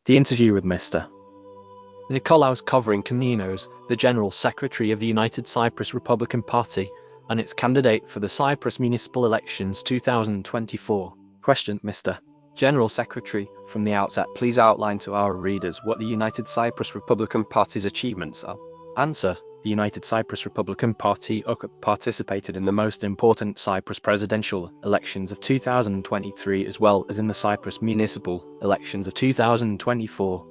The interview with Mr. Nicolaos Khovrin Komnenos, the General Secretary of the United Cyprus Republican Party, and its candidate for the Cyprus municipal elections 2024. Question: Mr. General Secretary, from the outset please outline to our readers what the United Cyprus Republican Party's achievements are. Answer: the United Cyprus Republican Party participated in the most important Cyprus presidential elections of 2023 as well as in the Cyprus municipal elections of 2024.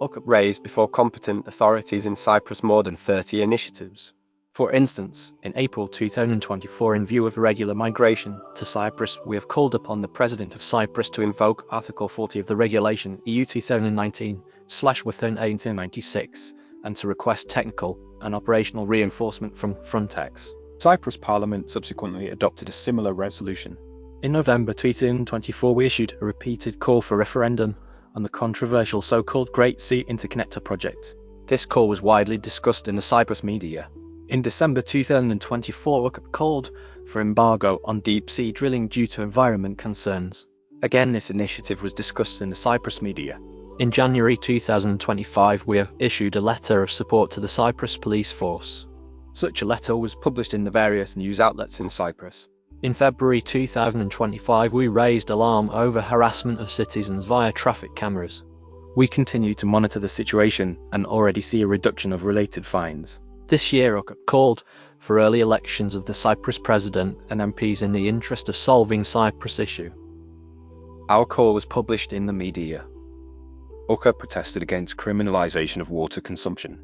UKIP raised before competent authorities in Cyprus more than 30 initiatives. For instance, in April 2024, in view of irregular migration to Cyprus, we have called upon the President of Cyprus to invoke Article 40 of the Regulation EU 2019/1896 and to request technical and operational reinforcement from Frontex. Cyprus Parliament subsequently adopted a similar resolution. In November 2024, we issued a repeated call for referendum on the controversial so-called Great Sea Interconnector project. This call was widely discussed in the Cyprus media. In December 2024, UKIP called for embargo on deep-sea drilling due to environment concerns. Again, this initiative was discussed in the Cyprus media. In January 2025, we have issued a letter of support to the Cyprus police force. Such a letter was published in the various news outlets in Cyprus. In February 2025, we raised alarm over harassment of citizens via traffic cameras. We continue to monitor the situation and already see a reduction of related fines. This year, UKIP called for early elections of the Cyprus president and MPs in the interest of solving Cyprus issue. Our call was published in the media. UKIP protested against criminalization of water consumption.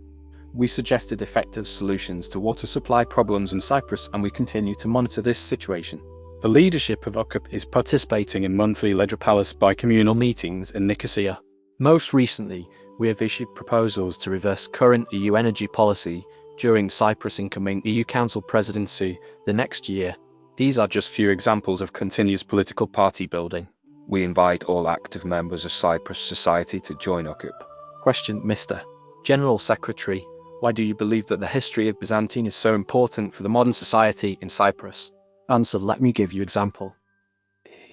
We suggested effective solutions to water supply problems in Cyprus, and we continue to monitor this situation. The leadership of UKIP is participating in monthly Legipalace bi-communal meetings in Nicosia. Most recently, we have issued proposals to reverse current EU energy policy during Cyprus' incoming EU Council presidency the next year. These are just few examples of continuous political party building. We invite all active members of Cyprus society to join UKIP. Question: Mr. General Secretary, why do you believe that the history of Byzantine is so important for the modern society in Cyprus? Answer: let me give you example.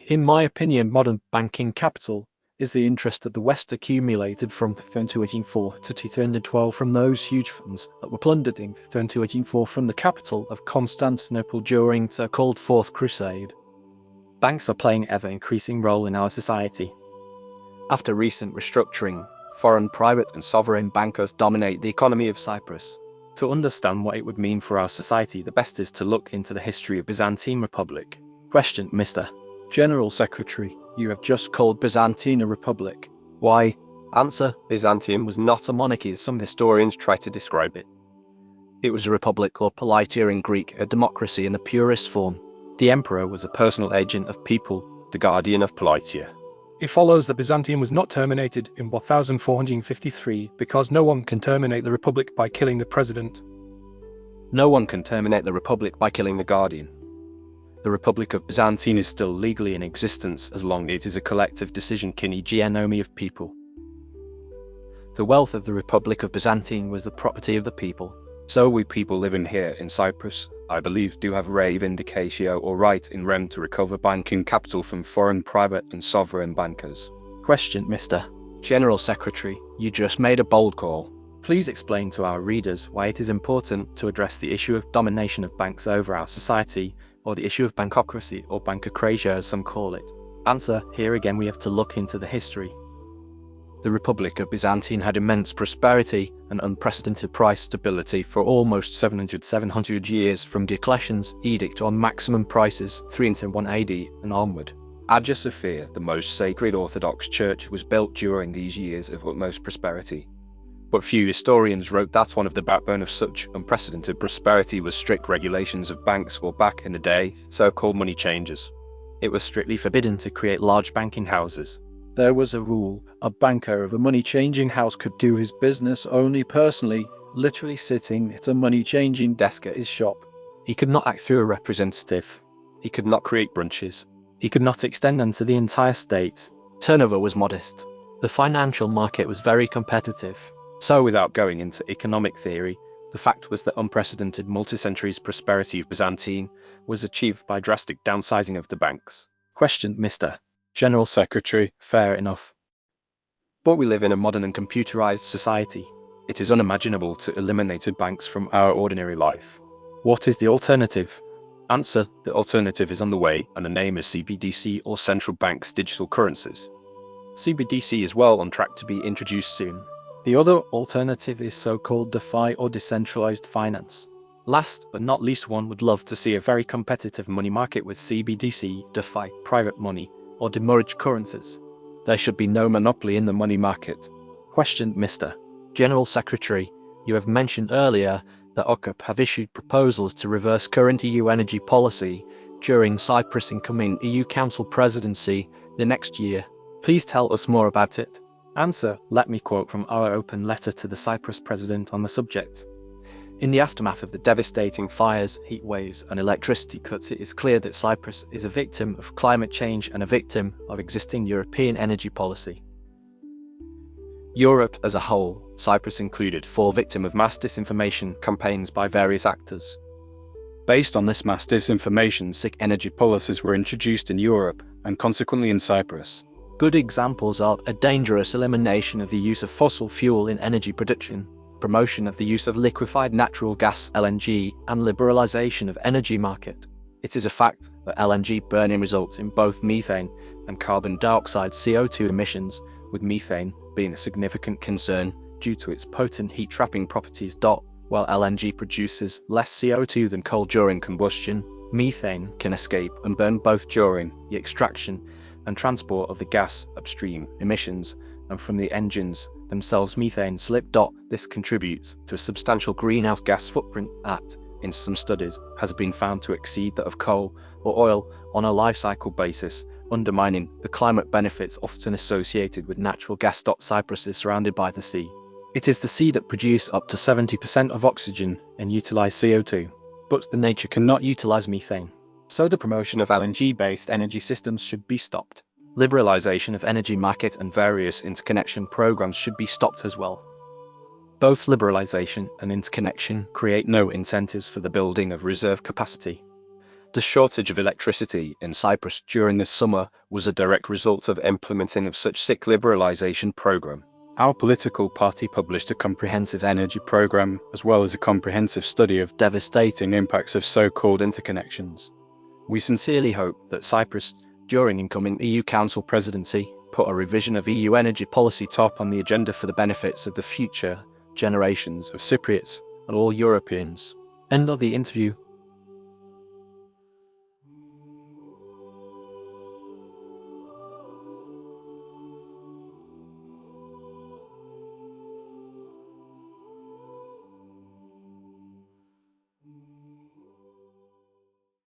In my opinion, modern banking capital is the interest that the West accumulated from 2004 to 2012 from those huge funds that were plundered in 2004 from the capital of Constantinople during the so-called Fourth Crusade. Banks are playing an ever-increasing role in our society. After recent restructuring, foreign private and sovereign bankers dominate the economy of Cyprus. To understand what it would mean for our society, the best is to look into the history of Byzantine Republic. Question: Mr. General Secretary, you have just called Byzantine a republic. Why? Answer: Byzantium was not a monarchy as some historians try to describe it. It was a republic, or politia in Greek, a democracy in the purest form. The emperor was a personal agent of people, the guardian of politia. It follows that Byzantium was not terminated in 1453 because no one can terminate the republic by killing the president. No one can terminate the republic by killing the guardian. The Republic of Byzantine is still legally in existence as long as it is a collective decision genomy of people. The wealth of the Republic of Byzantine was the property of the people. So we people living here in Cyprus, I believe, do have reivindicatio or right in rem to recover banking capital from foreign private and sovereign bankers. Question: Mr. General Secretary, you just made a bold call. Please explain to our readers why it is important to address the issue of domination of banks over our society, or the issue of bankocracy or bankocratia as some call it. Answer: here again we have to look into the history. The Republic of Byzantine had immense prosperity and unprecedented price stability for almost 700 years from Diocletian's edict on maximum prices 301 AD and onward. Hagia Sophia, the most sacred Orthodox church, was built during these years of utmost prosperity. But few historians wrote that one of the backbone of such unprecedented prosperity was strict regulations of banks, or back in the day, so-called money changers. It was strictly forbidden to create large banking houses. There was a rule: a banker of a money-changing house could do his business only personally, literally sitting at a money-changing desk at his shop. He could not act through a representative. He could not create branches. He could not extend them to the entire state. Turnover was modest. The financial market was very competitive. So without going into economic theory, the fact was that unprecedented multi-centuries prosperity of Byzantine was achieved by drastic downsizing of the banks. Question: Mr. General Secretary, fair enough. But we live in a modern and computerized society. It is unimaginable to eliminate banks from our ordinary life. What is the alternative? Answer: the alternative is on the way, and the name is CBDC, or Central Bank's Digital Currencies. CBDC is well on track to be introduced soon. The other alternative is so-called DeFi or decentralized finance. Last but not least, one would love to see a very competitive money market with CBDC, DeFi, private money, or demurrage currencies. There should be no monopoly in the money market. Question, Mr. General Secretary, you have mentioned earlier that UKIP have issued proposals to reverse current EU energy policy during Cyprus' incoming EU Council presidency the next year. Please tell us more about it. Answer: let me quote from our open letter to the Cyprus president on the subject. In the aftermath of the devastating fires, heat waves, and electricity cuts, it is clear that Cyprus is a victim of climate change and a victim of existing European energy policy. Europe as a whole, Cyprus included, fall victim of mass disinformation campaigns by various actors. Based on this mass disinformation, sick energy policies were introduced in Europe and consequently in Cyprus. Good examples are a dangerous elimination of the use of fossil fuel in energy production, promotion of the use of liquefied natural gas (LNG), and liberalization of energy market. It is a fact that LNG burning results in both methane and carbon dioxide (CO2) emissions, with methane being a significant concern due to its potent heat-trapping properties. While LNG produces less CO2 than coal during combustion, methane can escape and burn both during the extraction and transport of the gas upstream emissions and from the engines themselves. Methane slip. This contributes to a substantial greenhouse gas footprint that, in some studies, has been found to exceed that of coal or oil on a life cycle basis, undermining the climate benefits often associated with natural gas. Cyprus is surrounded by the sea. It is the sea that produces up to 70% of oxygen and utilize CO2, but the nature cannot utilize methane. So the promotion of LNG-based energy systems should be stopped. Liberalization of energy market and various interconnection programs should be stopped as well. Both liberalization and interconnection create no incentives for the building of reserve capacity. The shortage of electricity in Cyprus during this summer was a direct result of implementing of such sick liberalization program. Our political party published a comprehensive energy program as well as a comprehensive study of devastating impacts of so-called interconnections. We sincerely hope that Cyprus, during incoming EU Council presidency, put a revision of EU energy policy top on the agenda for the benefits of the future generations of Cypriots and all Europeans. End of the interview.